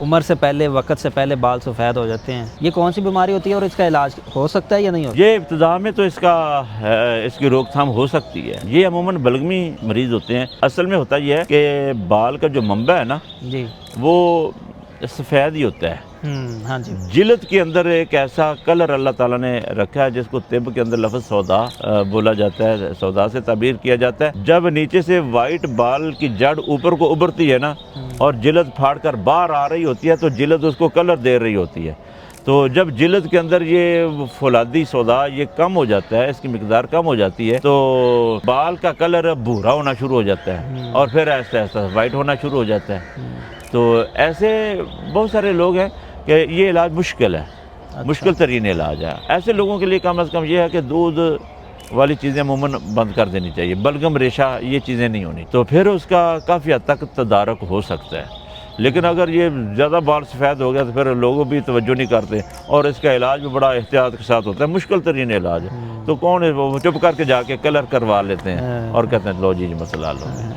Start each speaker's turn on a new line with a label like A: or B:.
A: عمر سے پہلے، وقت سے پہلے بال سفید ہو جاتے ہیں، یہ کون سی بیماری ہوتی ہے اور اس کا علاج ہو سکتا ہے یا نہیں ہوتا؟
B: یہ ابتدا میں تو اس کی روک تھام ہو سکتی ہے۔ یہ عموماً بلغمی مریض ہوتے ہیں۔ اصل میں ہوتا یہ ہے کہ بال کا جو منبع ہے نا
A: جی
B: وہ سفید ہی ہوتا ہے۔
A: ہاں جی
B: جلد کے اندر ایک ایسا کلر اللہ تعالیٰ نے رکھا ہے جس کو طب کے اندر لفظ سودا بولا جاتا ہے، سودا سے تعبیر کیا جاتا ہے۔ جب نیچے سے وائٹ بال کی جڑ اوپر کو ابھرتی ہے نا اور جلد پھاڑ کر باہر آ رہی ہوتی ہے تو جلد اس کو کلر دے رہی ہوتی ہے۔ تو جب جلد کے اندر یہ فولادی سودا یہ کم ہو جاتا ہے، اس کی مقدار کم ہو جاتی ہے تو بال کا کلر بھورا ہونا شروع ہو جاتا ہے اور پھر ایسا ایسا وائٹ ہونا شروع ہو جاتا ہے۔ تو ایسے بہت سارے لوگ ہیں کہ یہ علاج مشکل ہے، مشکل ترین علاج ہے۔ ایسے لوگوں کے لیے کم از کم یہ ہے کہ دودھ والی چیزیں عموماً بند کر دینی چاہیے، بلغم ریشہ یہ چیزیں نہیں ہونی، تو پھر اس کا کافی حد تک تدارک ہو سکتا ہے۔ لیکن اگر یہ زیادہ بال سفید ہو گیا تو پھر لوگوں بھی توجہ نہیں کرتے اور اس کا علاج بھی بڑا احتیاط کے ساتھ ہوتا ہے، مشکل ترین علاج ہے۔ تو کون ہے وہ چپ کر کے جا کے کلر کروا لیتے ہیں اور کہتے ہیں لو جی مسئلہ حل ہو گیا۔